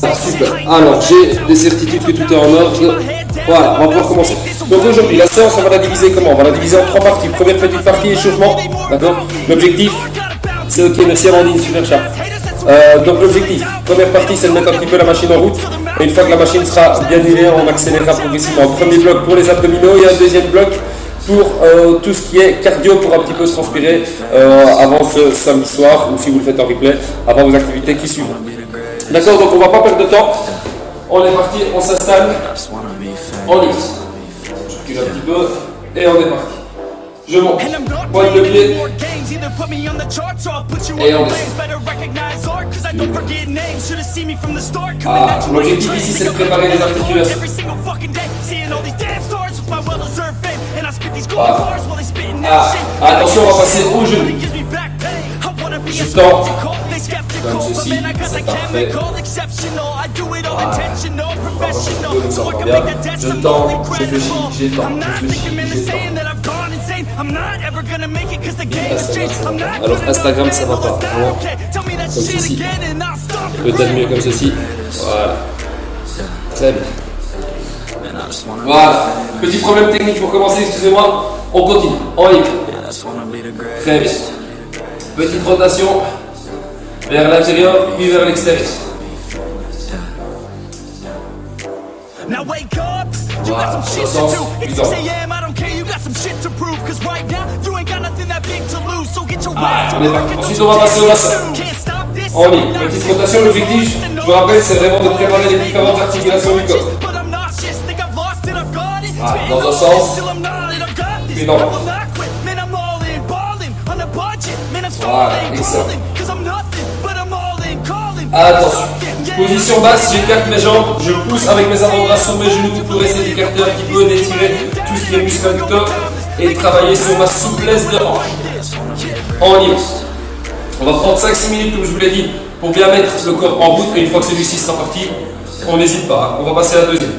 Ah, super. Alors, j'ai des certitudes que tout est en ordre. Voilà, on va pouvoir commencer. Donc aujourd'hui, la séance, on va la diviser comment? On va la diviser en 3 parties. Première petite partie, échauffement. D'accord? L'objectif, c'est ok, merci Amandine, super chat. Donc l'objectif, première partie, c'est de mettre un petit peu la machine en route. Et une fois que la machine sera bien huilée, on accélérera progressivement. Premier bloc pour les abdominaux et un deuxième bloc pour tout ce qui est cardio, pour un petit peu se transpirer avant ce samedi soir, ou si vous le faites en replay, avant vos activités qui suivent. D'accord, donc on ne va pas perdre de temps. On est parti, on s'installe, on lit. Je recule un petit peu et on est parti. Je monte, pointe de pied et on descend. Ah, l'objectif ici c'est de préparer les articulations. Attention, on va passer au genou. Je tends comme ceci, c'est parfait. Je tends, je réfléchis, j'étends, je réfléchis, j'étends. Alors Instagram ça va pas, vraiment. Comme ceci. Peut-être mieux comme ceci. Voilà. Très bien. Voilà. Petit problème technique pour commencer, excusez-moi. On continue. On y va. Très bien. Petite rotation vers l'intérieur puis vers l'extérieur. Voilà, au sens du temps. Ah, on est parti. Ensuite, on va passer au bassin. On y va. Petite rotation, l'objectif, je vous rappelle, c'est vraiment de préparer les différentes articulations du corps. Voilà, dans un sens, puis dans l'autre. Voilà, excellent. Attention. Position basse, j'écarte mes jambes, je pousse avec mes avant-bras sur mes genoux pour essayer d'écarter un petit peu, d'étirer tout ce qui est muscle adducteur et travailler sur ma souplesse de hanche. On y va. On va prendre 5-6 minutes, comme je vous l'ai dit, pour bien mettre le corps en route. Et une fois que celui-ci sera parti, on n'hésite pas. On va passer à la deuxième.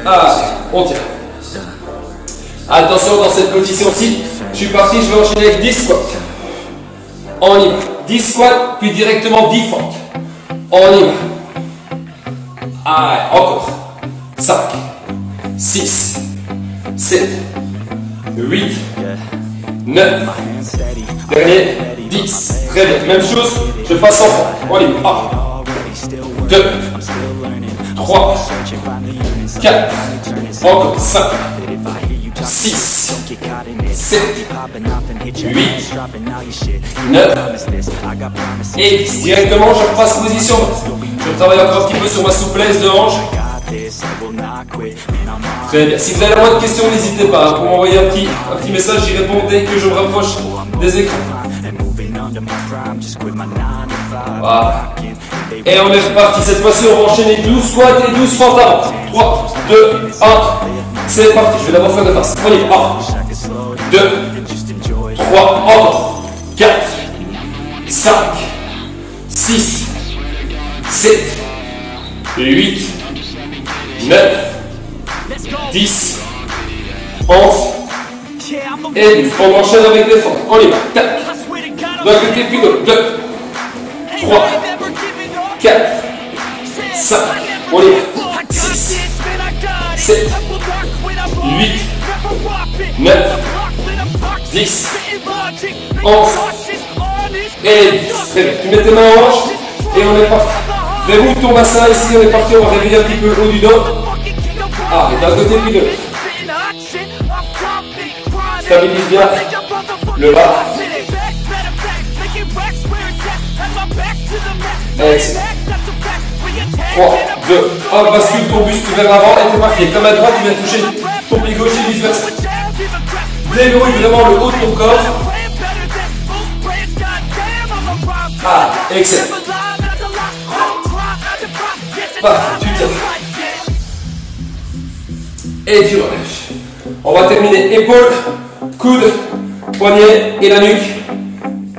Allez, on tient. Attention, dans cette position-ci, je suis parti, je vais enchaîner avec 10 squats. On y va. 10 squats, puis directement 10 fentes. On y va. Allez, encore. 5, 6, 7, 8, 9. Dernier, 10. Très bien. Même chose, je passe en fond. On y va. 1, 2, 3, 4, encore 5, 6, 7, 8, 9 et 10. Directement, je repasse position. Je travaille encore un petit peu sur ma souplesse de hanche. Très bien. Si vous avez la moindre question, n'hésitez pas. Pour m'envoyer un petit message, j'y réponds dès que je me rapproche des écrans. Voilà. Et on est reparti. Cette fois-ci, on va enchaîner 12 squats et 12 fentes avant. 3, 2, 1. C'est parti. Je vais d'abord faire de face. On y va. 1, 2, 3, encore. 4, 5, 6, 7, 8, 9, 10, 11 et 12. On enchaîne avec les fentes. On y va. 4. D'un côté puis de l'autre. 2, 3, 4, 5. On y va. 6, 7, 8, 9, 10, 11 et 10. Très bien. Tu mets tes mains en hanche et on est parti. Verrouille ton bassin ici, on est parti, on va réveiller un petit peu le haut du dos. Ah, et d'un côté puis de l'autre. Stabilise bien le bas. Excellent. 3, 2, 1, bascule ton buste vers l'avant et t'es parti. Comme à droite, tu viens toucher ton pied gauche et vice versa. Déverrouille vraiment le haut de ton corps. Ah, excellent. Tu tiens. Et tu relâches. On va terminer épaules, coudes, poignets et la nuque.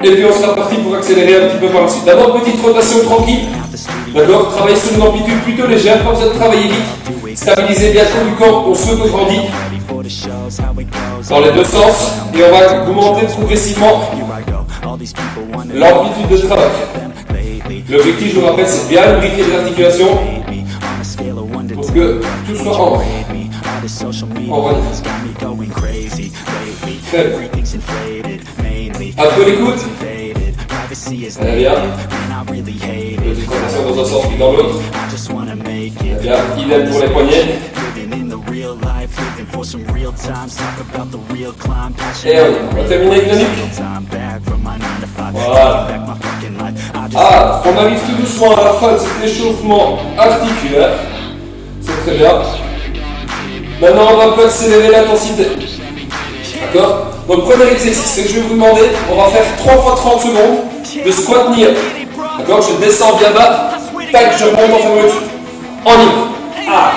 Et puis on sera parti pour accélérer un petit peu par la suite. D'abord, petite rotation tranquille. D'accord? Travaillez sur une amplitude plutôt légère, pas besoin de travailler vite. Stabilisez bien tout le corps, on s'auto-grandit. Dans les deux sens. Et on va augmenter progressivement l'amplitude de travail. L'objectif, je vous rappelle, c'est bien lubrifier les articulations pour que tout soit en ordre. Très bien. Un peu l'écoute. Très bien. Petite rotation dans un sens puis dans l'autre. Très bien. Idem pour les poignets. Et on va terminer avec la nuque. Voilà. Ah, on arrive tout doucement à la fin de cet échauffement articulaire. C'est très bien. Maintenant, on va un peu accélérer l'intensité. D'accord? Donc, premier exercice, c'est que je vais vous demander, on va faire 3 fois 30 secondes de squat knee up. D'accord? Je descends bien bas, tac, je remonte en fermeture. En ligne. Ah.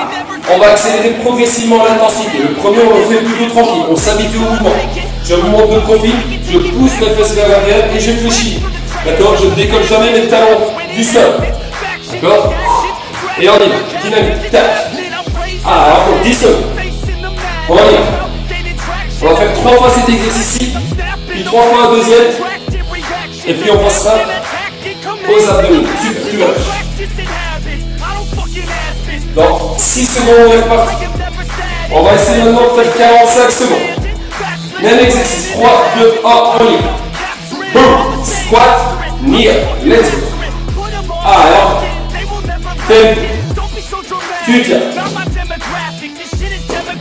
On va accélérer progressivement l'intensité. Le premier, on le fait plutôt tranquille. On s'habitue au mouvement. Je monte de profil, je pousse mes fesses vers l'arrière et je fléchis. D'accord? Je ne décolle jamais mes talons du sol. D'accord? Et on y va. Dynamique. Tac. Ah, encore 10 secondes. On y va. On va faire 3 fois cet exercice-ci, puis 3 fois un deuxième, et puis on passera aux abdominaux. Super, tu vas. Dans 6 secondes, on est reparti. On va essayer maintenant de faire 45 secondes. Même exercice. 3, 2, 1, on y va. Boom. Squat, knee up. Let's go. Ah, alors. Tempo. Tu tiens.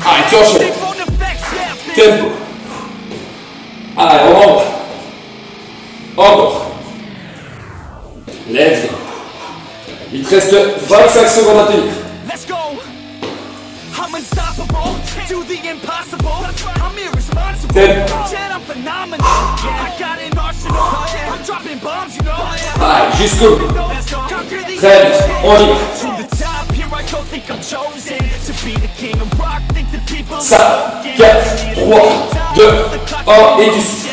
Ah, et tu enchaînes. Tempo. Allez, on rentre. Encore. Let's go. Il te reste 25 secondes à tenir. Tempo. Allez, jusqu'au bout. Très bien. On y va. 5, 4, 3, 2, 1 et du souffle.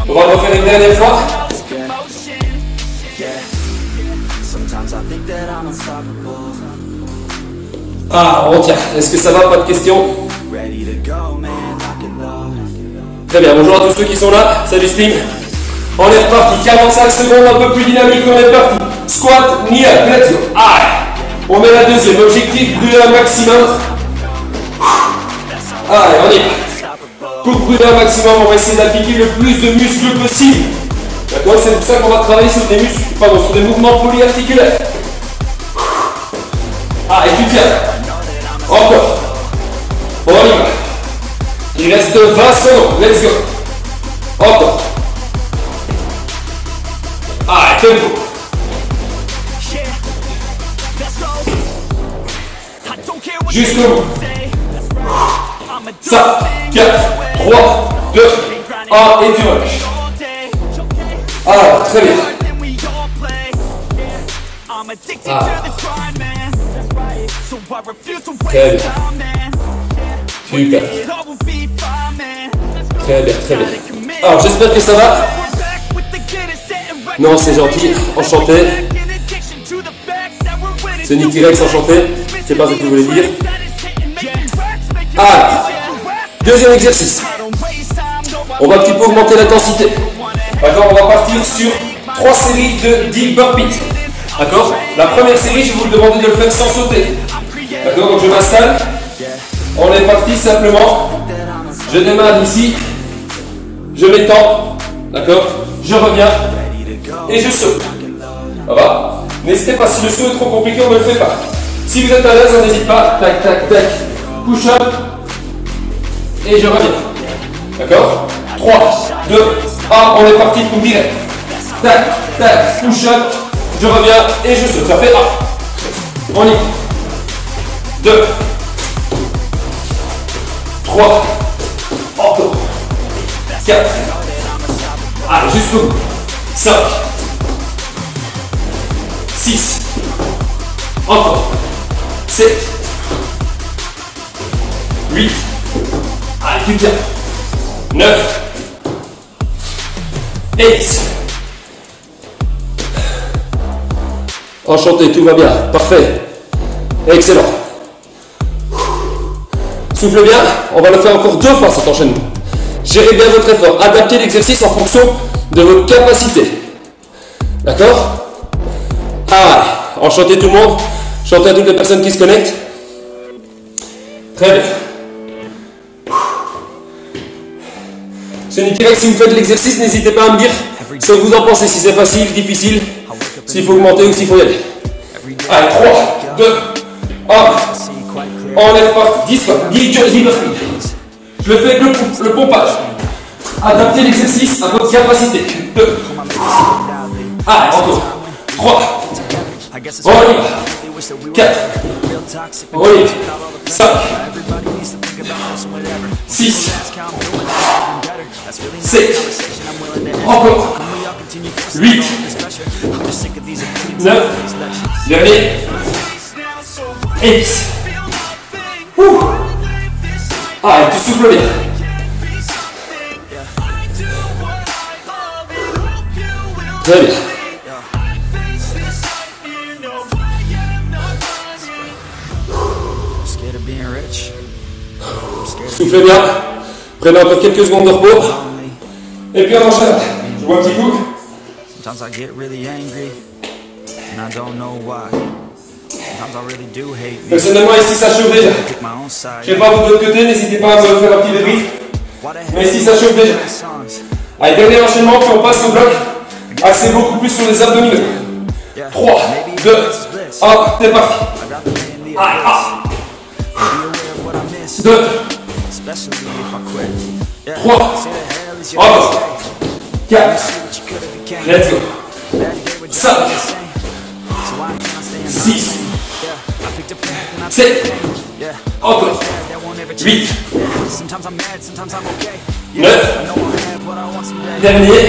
On va refaire une dernière fois. Ah, on tient. Est-ce que ça va? Pas de questions? Très bien. Bonjour à tous ceux qui sont là. Salut Slim. On est reparti. 45 secondes, un peu plus dynamique. On est parti. Squat, knee up. Let's go. Ah, on met la deuxième. Objectif, brûler un maximum. Allez, on y va. Pour brûler un maximum, on va essayer d'appliquer le plus de muscles possible. D'accord? C'est pour ça qu'on va travailler sur des muscles, pardon, sur des mouvements polyarticulaires. Ah, et tu tiens. Encore. On y va. Il reste 20 secondes. Let's go. Encore. Ah, tempo. Jusqu'au bout. 5, 4, 3, 2, 1 et tu relâches. Alors, très bien. Ah. Très bien. Super. Très bien, très bien. Alors, j'espère que ça va. Non, c'est gentil. Enchanté. C'est Nicky Rex, enchanté. Je sais pas ce que vous voulez dire. Ah, deuxième exercice. On va un petit peu augmenter l'intensité. D'accord, on va partir sur 3 séries de 10 burpees. D'accord. La première série, je vais vous le demander de le faire sans sauter. D'accord, donc je m'installe. On est parti simplement. Je démarre ici. Je m'étends. D'accord. Je reviens. Et je saute. Ça va? N'hésitez pas, si le saut est trop compliqué, on ne le fait pas. Si vous êtes à l'aise, on n'hésite pas. Tac, tac, tac. Push up. Et je reviens. D'accord? 3, 2, 1, on est parti pour direct. Tac, tac, push up. Je reviens et je saute. Ça fait 1. On y va. 2, 3, encore. 4. Allez, jusqu'au bout. 5. 6. Encore. 7. 8. Allez, tu tiens. 9. Et 10. Enchanté, tout va bien. Parfait. Excellent. Souffle bien. On va le faire encore 2 fois cet enchaînement. Gérez bien votre effort. Adaptez l'exercice en fonction de vos capacités. D'accord? Ah, enchanté tout le monde. Enchanté à toutes les personnes qui se connectent. Très bien. C'est nickel. Si vous faites l'exercice, n'hésitez pas à me dire ce que vous en pensez. Si c'est facile, difficile, s'il faut augmenter ou s'il faut y aller. Allez, 3, 2, 1. On est parti. 10 fois. 10 speed. Je le fais avec le pompage. Adaptez l'exercice à votre capacité. 2. Allez, encore. 3. On y va. 4. On y va. 5. 6. 7. Encore. 8. 9. Dernier. Et 10. Allez, tu souffles bien. Très bien. Soufflez bien. Prenez encore quelques secondes de repos. Et puis on enchaîne. Je vois un petit coup. Personnellement ici ça chauffe déjà. Je ne sais pas vous de l'autre côté, n'hésitez pas à me faire un petit débrief. Mais ici ça chauffe déjà. Allez, dernier enchaînement, puis on passe au bloc. Axez beaucoup plus sur les abdominaux. 3, 2, 1, c'est parti. Allez, 1, 2, 3, encore, 4, let's go, 5, 6, 7, encore, 8, 9, dernier,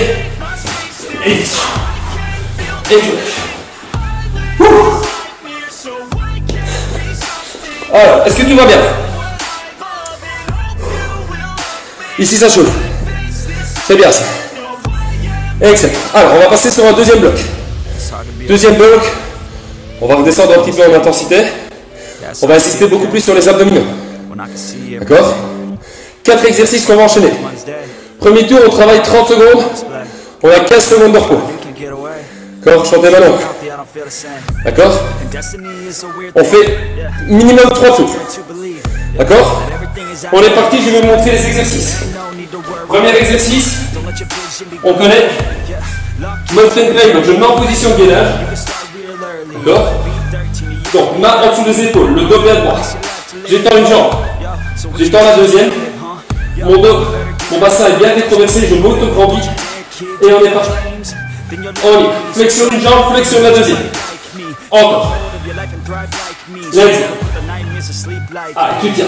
et 10. Et tout. Alors, est-ce que tout va bien? Ici ça chauffe. C'est bien ça. Excellent. Alors, on va passer sur un deuxième bloc. Deuxième bloc, on va redescendre un petit peu en intensité. On va insister beaucoup plus sur les abdominaux. D'accord? 4 exercices qu'on va enchaîner. Premier tour, on travaille 30 secondes. On a 15 secondes de repos. D'accord? Chantez la langue. D'accord? On fait minimum 3 tours. D'accord? On est parti, je vais vous montrer les exercices. Premier exercice, on connaît mountain climb. Donc je me mets en position de gainage. D'accord? Donc main en dessous des épaules, le dos bien droit. J'étends une jambe, j'étends la deuxième. Mon dos, mon bassin est bien déconversé, je m'auto-grandis. Et on est parti. On y va. Flexion d'une jambe, flexion de la deuxième. Encore. Let's go. Allez, tu tiens.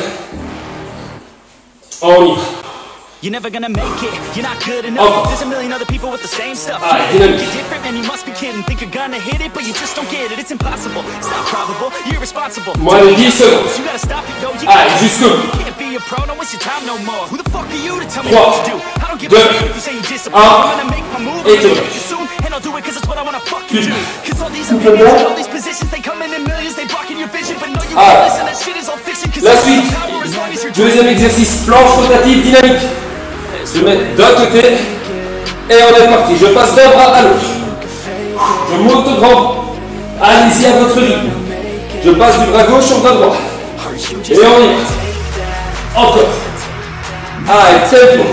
On y va. You're never gonna make it, you're not good enough. There's a million other people with the same stuff. You're different and you must be kidding. Think you're gonna hit it, but you just don't get it. It's impossible, it's not probable, you're irresponsible. Moins de 10 secondes. You gotta stop it, yo. Allez, jusqu'au bout. You can't be a pro, don't waste your time no more. Who the fuck are you to tell me what to do? I don't give a shit if you say you're disciplined. I'm gonna make my move, I'm gonna make you soon, and I'll do it cause it's what I wanna fucking do. Cause all these opinions and all these positions, they come in millions, they blocking your vision, but no you can't listen, that shit is all fiction. La suite, deuxième exercice, planche rotative dynamique. Je mets d'un côté et on est parti. Je passe d'un bras à l'autre. Je m'auto-grandis. Allez-y à votre rythme. Je passe du bras gauche au bras droit. Et on y va. Encore. Allez, tempo.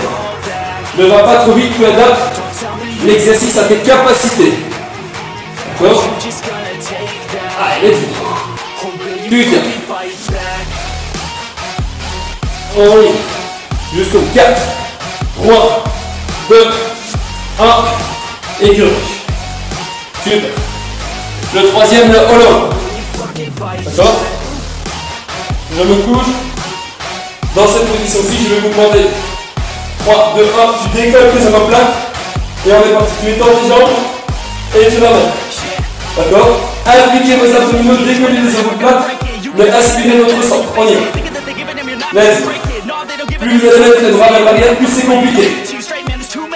Ne va pas trop vite, tu adaptes l'exercice à tes capacités. D'accord? Allez, let's go. Tu tiens. On y va. Jusqu'au 4. 3, 2, 1, et que super. Le troisième, le hollow. D'accord? Je me couche. Dans cette position-ci, je vais vous demander 3, 2, 1, tu décolles tes omoplates. Et on est parti. Tu étends tes jambes et tu ramènes. D'accord? Appliquez vos abdominaux, décollez les omoplates, mais aspirez notre sang. On y va. Let's go. Plus vous allez mettre les bras vers l'arrière, plus c'est compliqué.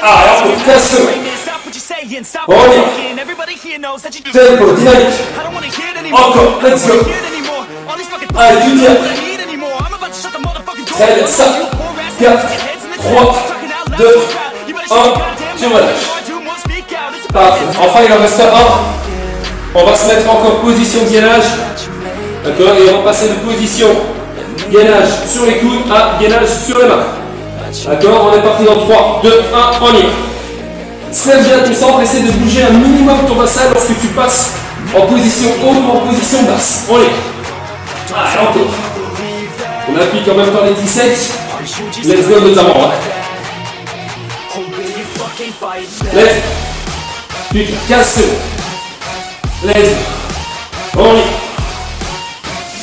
Ah, encore 15 secondes. On y va. Tempo, dynamique. Encore, let's go. Allez, tu tiens. Très bien, 5, 4, 3, 2, 1, tu relâches. Parfait. Enfin, il en reste un. On va se mettre encore position gainage. D'accord? Et on va passer de position gainage sur les coudes à gainage sur les mains. D'accord? On est parti dans 3, 2, 1, on y va. Serre bien ton centre, essaie de bouger un minimum ton bassin lorsque tu passes en position haute ou en position basse. On y va. Allez, encore. On applique en même temps les triceps. Let's go notamment. Hein. Let's go. Putain, 15 secondes. Let's go. On y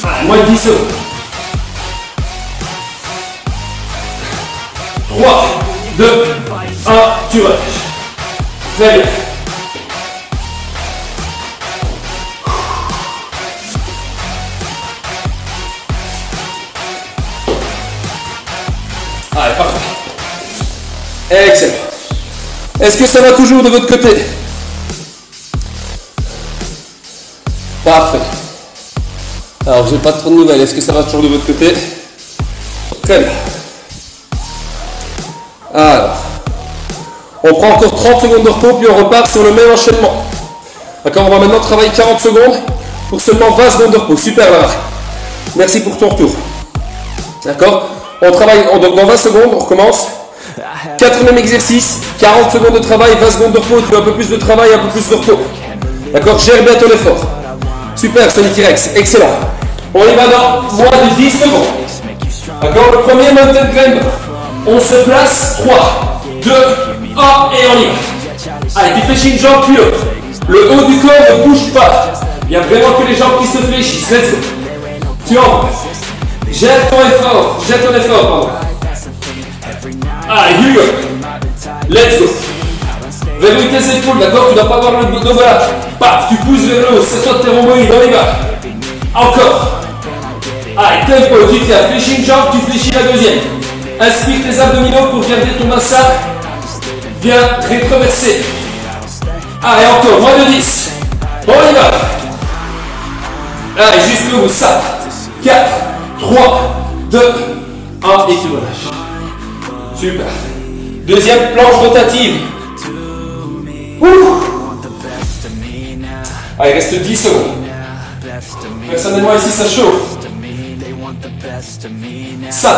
va. Allez, moins de 10 secondes. 3, 2, 1, tu relâches. Très bien. Allez, parfait. Excellent. Est-ce que ça va toujours de votre côté? Parfait. Alors, j'ai pas trop de nouvelles. Est-ce que ça va toujours de votre côté? Très bien. Alors, on prend encore 30 secondes de repos, puis on repart sur le même enchaînement. D'accord, on va maintenant travailler 40 secondes pour seulement 20 secondes de repos. Super, Lara. Merci pour ton retour. D'accord, on travaille donc dans 20 secondes, on recommence. 4e exercice, 40 secondes de travail, 20 secondes de repos. Tu veux un peu plus de travail, un peu plus de repos. D'accord, gère bien ton effort. Super, Sonic T-Rex, excellent. On y va dans moins de 10 secondes. D'accord, le premier mountain climb. On se place, 3, 2, 1 et on y va. Allez, tu fléchis une jambe plus haut. Le haut du corps ne bouge pas. Il y a vraiment que les jambes qui se fléchissent. Let's go. Tu envoies. Jette ton effort, pardon. Allez, here you go. Let's go. Verrouille tes épaules, d'accord? Tu ne dois pas avoir le dos, voilà. Paf, tu pousses vers le haut, c'est toi tes rhomboïdes, on y va. Encore. Allez, tempo, tu tiens, fléchis une jambe, tu fléchis la deuxième. Inspire tes abdominaux pour garder ton bassin bien rétroversé. Allez, encore, moins de 10. On y va. Allez, jusqu'au bout, 5, 4, 3, 2, 1 et tu relâches. Super. Deuxième planche rotative. Ouh. Allez, il reste 10 secondes. Personnellement ici, ça chauffe. 5.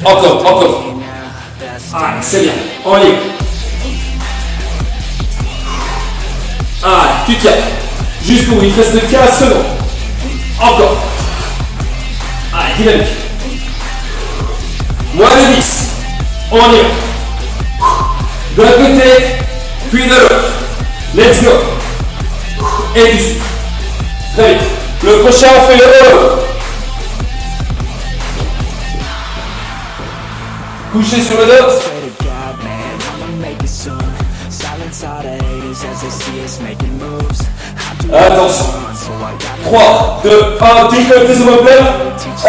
Encore. Allez, c'est bien. On y va. Allez, tu tiens. Jusqu'au bout, il te reste 15 secondes. Encore. Allez, dynamique. Moins de 10. On y va. D'un côté, puis de l'autre. Let's go. Et du sud. Très vite. Le prochain, on fait le haut. Couché sur le dos. Attention. 3, 2, 1, décolle tes omoplates.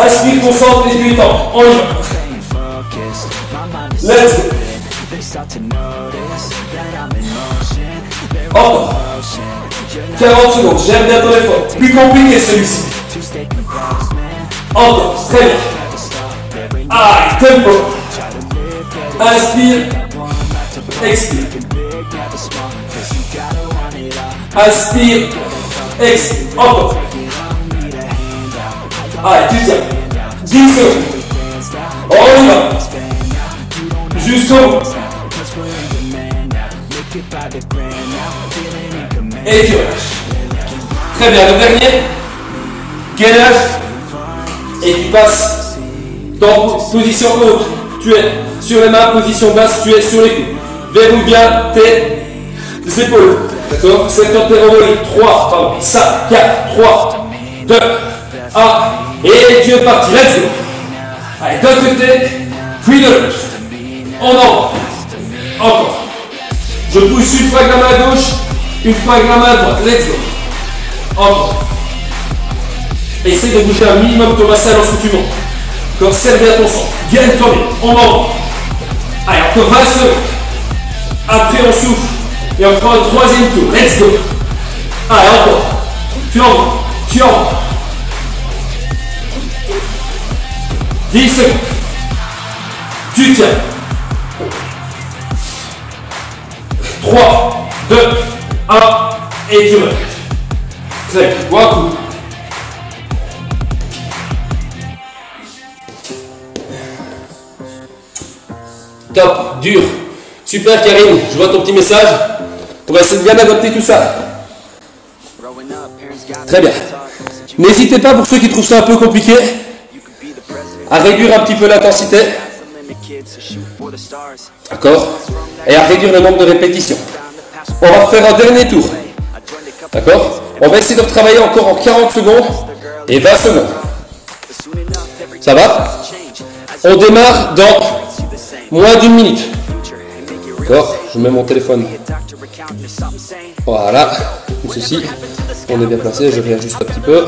Inspire, concentre et tu étends. On y va. Let's go. Encore. 40 secondes, j'aime bien ton effort. Plus compliqué celui-ci. Encore, très bien. Allez, tempo. Inspire, expire. Inspire, expire. Encore. Allez, tu tiens. 10 secondes. On y va. Jusqu'au bout. Et tu relâches. Très bien, le dernier. Gainage. Et tu passes dans position haute. Tu es sur les mains, position basse, tu es sur les coudes. Verrouille bien tes épaules. D'accord? Secteur tes rhomboïdes. 3, pardon, 5, 4, 3, 2, 1. Et tu es parti. Let's go. Allez, d'un côté, puis de l'autre. On envoie. Encore. Je pousse une fois avec la main à gauche, une fois avec la main à droite. Let's go. Encore. Essaye de bouger un minimum ton bassin lorsque tu montes. Encore, serre bien ton sang. Gagne ton rythme. On envoie. Allez, encore 20 secondes. Après, on souffle. Et on prend un troisième tour. Let's go. Allez, encore. Tu envoies. 10 secondes. Tu tiens. 3, 3, 2, 1, et tu relâches. Très bien, bon coup. Top, dur. Super Karine, je vois ton petit message. On va essayer de bien adopter tout ça. Très bien. N'hésitez pas, pour ceux qui trouvent ça un peu compliqué, à réduire un petit peu l'intensité. D'accord? Et à réduire le nombre de répétitions. On va faire un dernier tour. D'accord? On va essayer de retravailler encore en 40 secondes et 20 secondes. Ça va? On démarre dans moins d'une minute. D'accord? Je mets mon téléphone. Voilà. Comme ceci. On est bien placé. Je réajuste un petit peu.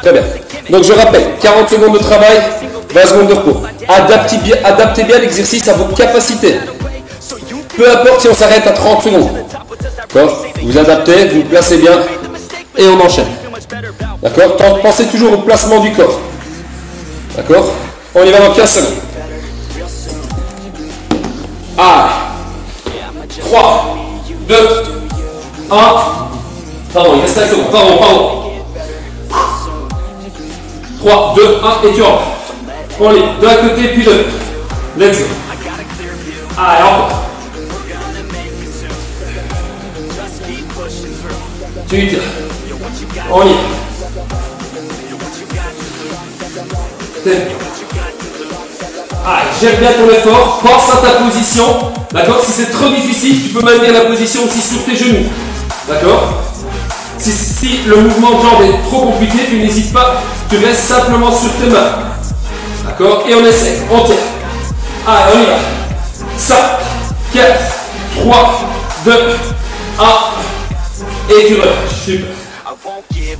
Très bien. Donc je rappelle, 40 secondes de travail, 20 secondes de repos. Adaptez bien l'exercice à vos capacités. Peu importe si on s'arrête à 30 secondes. D'accord? Vous adaptez, vous placez bien et on enchaîne. D'accord? Pensez toujours au placement du corps. D'accord? On y va dans 15 secondes. Allez. 3, 2, 1. Pardon, il reste 5 secondes. Pardon. 3, 2, 1 et tu rentres. On est d'un côté puis de l'autre. Let's go. Allez, encore. Tu tires. On y est. Allez, gère bien ton effort. Pense à ta position. D'accord? Si c'est trop difficile, tu peux maintenir la position aussi sur tes genoux. D'accord? Si le mouvement de jambe est trop compliqué, tu n'hésites pas. Tu restes simplement sur tes mains. D'accord? Et on essaie. On tire. Allez, on y va. 5, 4, 3, 2, 1. Et tu relâches. Super.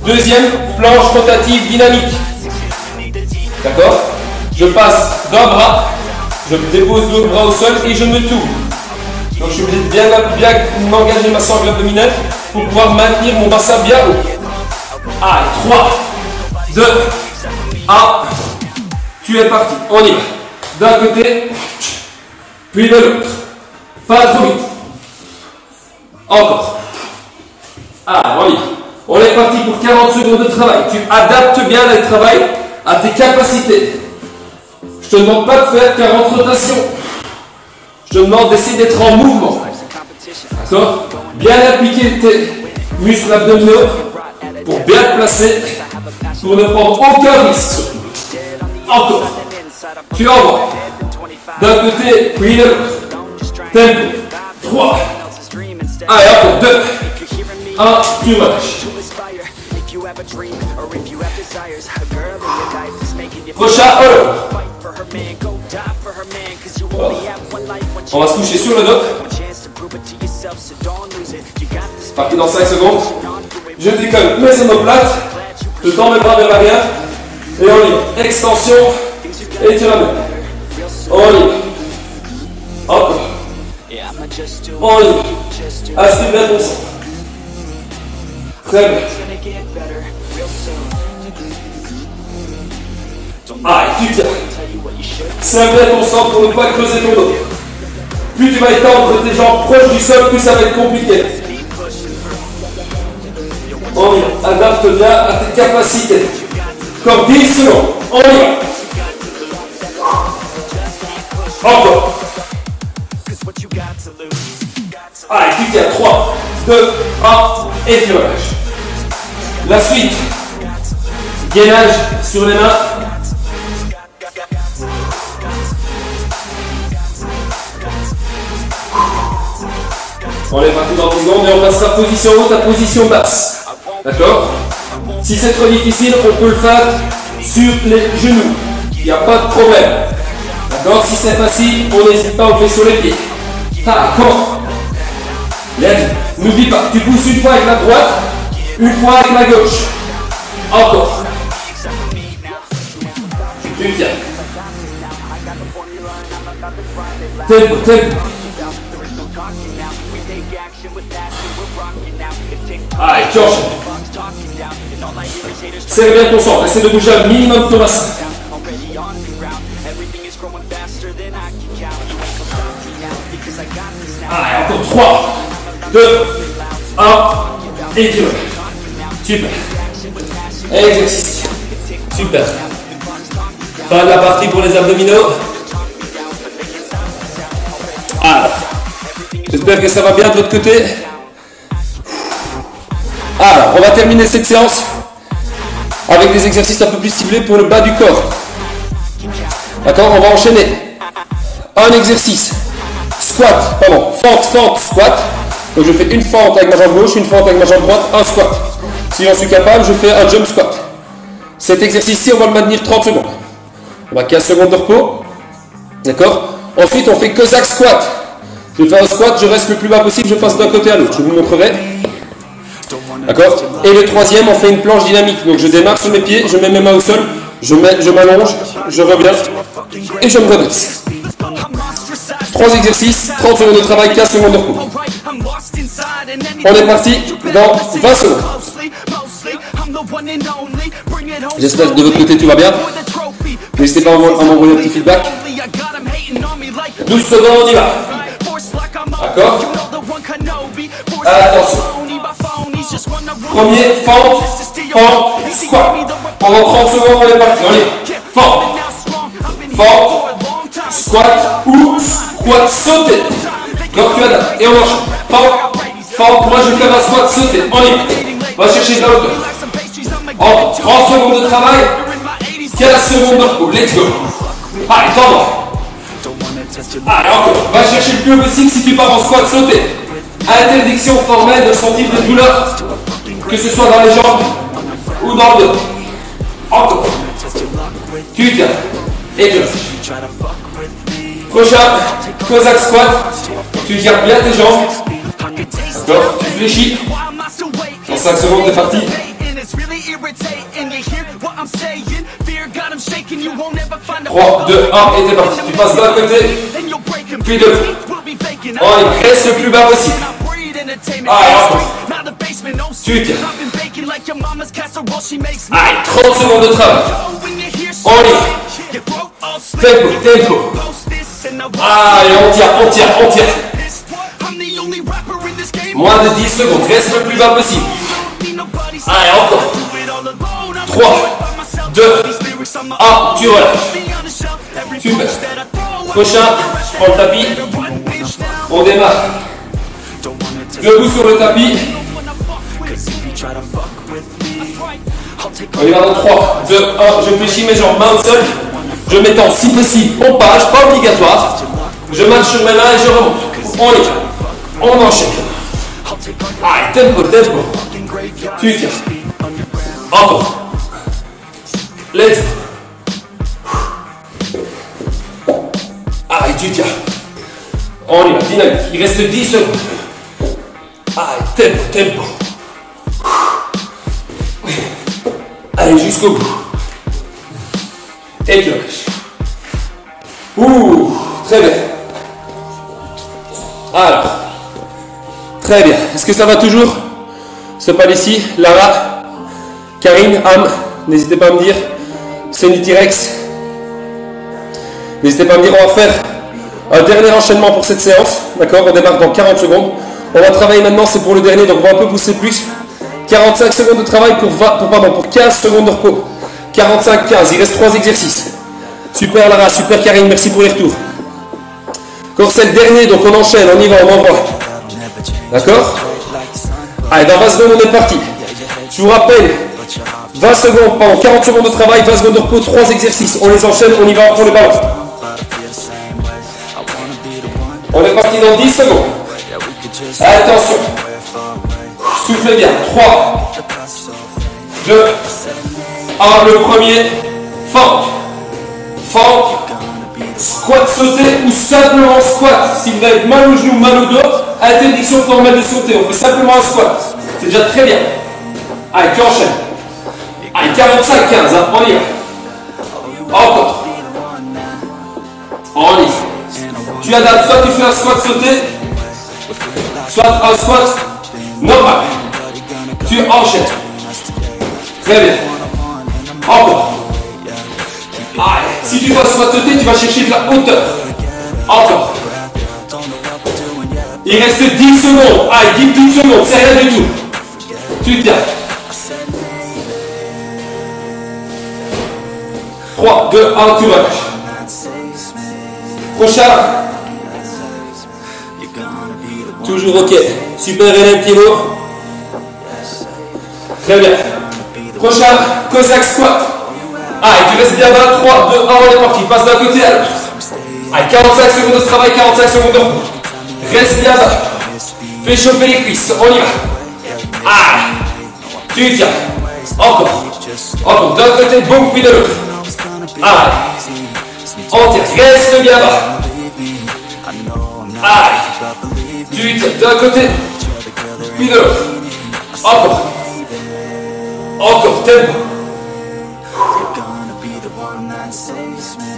Deuxième planche rotative dynamique. D'accord? Je passe d'un bras, je dépose l'autre bras au sol et je me tourne. Donc je suis obligé de bien m'engager ma sangle abdominale pour pouvoir maintenir mon bassin bien haut. Allez, 3, 2, 1. Tu es parti. On y va. D'un côté, puis de l'autre. Pas trop vite. Encore. Ah, on y va. On est parti pour 40 secondes de travail. Tu adaptes bien le travail à tes capacités. Je ne te demande pas de faire 40 rotations. Je te demande d'essayer d'être en mouvement. D'accord? Bien appliquer tes muscles abdominaux pour bien te placer, pour ne prendre aucun risque. Encore. Tu envoies. D'un côté, puis de l'autre. Tempo. 3. Allez, encore. 2. 1. Tu relâches. Prochain hold. On va se coucher sur le dos. C'est parti dans 5 secondes. Je décolle mes omoplates. Je tends mes bras vers l'arrière. Et on y va. Extension. Et tu ramènes. On y va. Encore. On y va. Aspire bien ton sang. Très bien. Allez, tu tiens. Serre bien ton sang pour ne pas creuser ton dos. Plus tu vas étendre tes jambes proches du sol, plus ça va être compliqué. On y va. Adapte bien à tes capacités. Comme 10 secondes. On y va. Encore. Allez, tu tiens. 3, 2, 1 et tu relâches. La suite. Gainage sur les mains. On est parti dans 10 secondes et on passera position haute à position basse. D'accord? Si c'est trop difficile, on peut le faire sur les genoux. Il n'y a pas de problème. D'accord? Si c'est facile, on n'hésite pas, on fait sur les pieds. Ah, comment? Lève. N'oublie pas, tu pousses une fois avec la droite, une fois avec la gauche. Encore. Tu tiens. Tempo, tempo. Allez, tu enchaînes. Serre bien ton sang. Essaie de bouger un minimum ton bassin. Allez, encore 3, 2, 1, et tu relâches. Super. Exercice. Super. Fin de la partie pour les abdominaux. Alors, j'espère que ça va bien de votre côté. Alors, on va terminer cette séance avec des exercices un peu plus ciblés pour le bas du corps. D'accord, on va enchaîner. Un exercice. Squat, pardon, fente, fente, squat. Donc je fais une fente avec ma jambe gauche, une fente avec ma jambe droite, un squat. Si j'en suis capable, je fais un jump squat. Cet exercice-ci, on va le maintenir 30 secondes. On va 15 secondes de repos. D'accord. Ensuite, on fait Cossack squat. Je fais un squat, je reste le plus bas possible, je passe d'un côté à l'autre. Je vous montrerai. D'accord. Et le troisième, on fait une planche dynamique. Donc je démarre sur mes pieds, je mets mes mains au sol, je m'allonge, je reviens et je me redresse. 3 exercices, 30 secondes de travail, 15 secondes de repos. On est parti dans 20 secondes. J'espère que de votre côté tout va bien. N'hésitez pas à m'envoyer un petit feedback. 12 secondes, on y va. D'accord. Attention. Premier, fente, fente, squat. Pendant 30 secondes, on est parti. Allez, fente, fente, squat ou squat sauté. Donc tu adaptes. Et on enchaîne. Fente, fente. Moi je fais un squat sauté. On y va. Va chercher de la hauteur. En 30 secondes de travail, 15 secondes de repos. Let's go. Allez, tends-moi. Allez, encore. Va chercher le plus haut possible si tu pars en squat sauté. Interdiction formelle de sentir des douleurs, que ce soit dans les jambes ou dans le dos. Encore. Tu tiens. Et tu lâches. Prochain, Cossack squat. Tu gardes bien tes jambes. D'accord. Tu fléchis. En 5 secondes, t'es parti. 3, 2, 1, et t'es parti. Tu passes d'un côté, puis de l'autre. On reste le plus bas possible. Allez, encore. Tu tiens. Allez, 30 secondes de travail. On y va. Tempo, tempo. Allez, on tire, on tire, on tire. Moins de 10 secondes, reste le plus bas possible. Allez, encore. 3, 2, 1, tu relâches. Super. Prochain, je prends le tapis. On démarre. Debout sur le tapis. On y va dans 3, 2, 1. Je fléchis mes jambes, main au sol. Je m'étends si possible en page, pas obligatoire. Je marche sur mes mains et je remonte. On y va. On enchaîne. Allez, tempo, tempo. Tu tiens. Encore. Let's go. Allez, tu tiens. On y va, dynamique. Il reste 10 secondes. Allez, tempo, tempo. Allez, jusqu'au bout. Et tu lâches. Ouh, très bien. Alors, très bien. Est-ce que ça va toujours? Ce pas ici, Lara, Karine, Am, n'hésitez pas à me dire. Sandy T-Rex. N'hésitez pas à me dire, on va faire un dernier enchaînement pour cette séance. D'accord, on démarre dans 40 secondes. On va travailler maintenant, c'est pour le dernier, donc on va un peu pousser plus. 45 secondes de travail pour 15 secondes de repos. 45, 15, il reste 3 exercices. Super Lara, super Karine, merci pour les retours. Encore c'est le dernier, donc on enchaîne, on y va, on envoie. D'accord? Allez, dans 20 secondes, on est parti. Je vous rappelle, 20 secondes, pardon, 40 secondes de travail, 20 secondes de repos, 3 exercices. On les enchaîne, on y va pour le ballon. On est parti dans 10 secondes. Attention. Soufflez bien. 3, 2, 1. Le premier. Fente. Fente. Squat sauté ou simplement squat. Si vous avez mal au genou, mal au dos, interdiction formelle de sauter. On fait simplement un squat. C'est déjà très bien. Allez, tu enchaînes. Allez, 45, 15. Hein, on y va. Encore. On y va. Tu adaptes, soit tu fais un squat sauté, soit un squat normal. Tu enchaînes. Très bien. Encore. Allez, si tu fais un squat sauté, tu vas chercher de la hauteur. Encore. Il reste 10 secondes. Allez, 10 petites secondes, c'est rien du tout. Tu tiens. 3, 2, 1, tu relâches. Prochain. Toujours ok. Super Hélène Thibaut. Très bien. Prochain, Cossack Squat. Allez, tu restes bien bas. 3, 2, 1, on est parti. Passe d'un côté à l'autre. Allez, 45 secondes de travail, 45 secondes de repos. Reste bien bas. Fais chauffer les cuisses. On y va. Allez. Tu tiens. Encore. Encore. D'un côté, boum, puis de l'autre. Allez. On tient. Reste bien bas. Allez. Tu tiens. D'un côté, puis de l'autre. Encore. Encore. Tempo.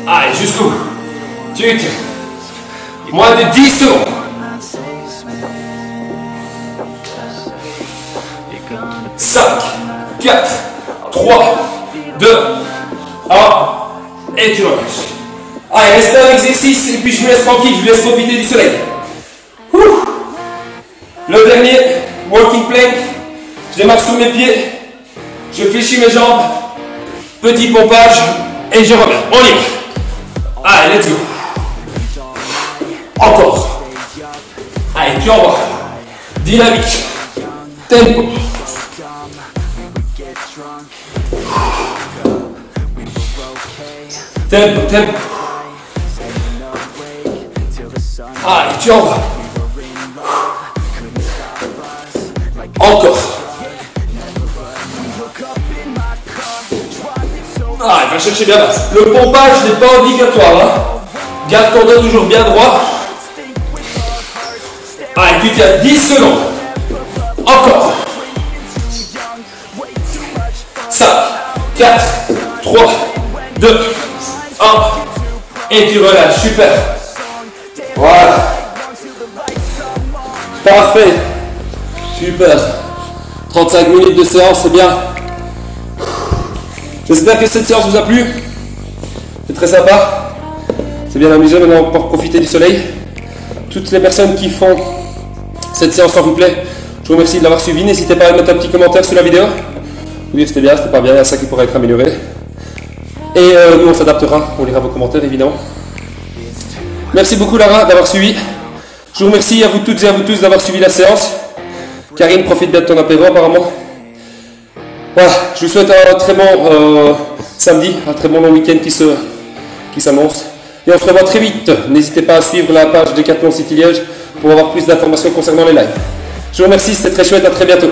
Allez, jusqu'au bout. Tu tiens. Moins de 10 secondes. 5, 4, 3, 2, 1, et tu relâches. Allez, reste un exercice et puis je vous laisse tranquille, je vous laisse profiter du soleil. Ouh. Le dernier, walking plank, je démarre sous mes pieds, je fléchis mes jambes, petit pompage et je reviens. On y va. Allez, let's go. Encore. Allez, tu envoies. Dynamique. Tempo. Tempo, tempo. Allez, tu envoies. Encore. Allez, va chercher bien. Le pompage n'est pas obligatoire. Hein. Garde ton dos toujours bien droit. Allez, tu tiens 10 secondes. Encore. 5, 4, 3, 2, 1. Et tu relâches. Super. Voilà. Parfait. Super. 35 minutes de séance, c'est bien. J'espère que cette séance vous a plu. C'est très sympa. C'est bien amusant, maintenant on va pouvoir profiter du soleil. Toutes les personnes qui font cette séance en replay, je vous remercie de l'avoir suivi. N'hésitez pas à mettre un petit commentaire sous la vidéo. Vous dire c'était bien, c'était pas bien, il y a ça qui pourrait être amélioré. Et nous on s'adaptera, on lira vos commentaires évidemment. Merci beaucoup Lara d'avoir suivi. Je vous remercie à vous toutes et à vous tous d'avoir suivi la séance. Karine, profite bien de ton apéro apparemment. Voilà, je vous souhaite un très bon samedi, un très bon long week-end qui s'annonce. Et on se revoit très vite. N'hésitez pas à suivre la page Decathlon City Liège pour avoir plus d'informations concernant les lives. Je vous remercie, c'était très chouette, à très bientôt.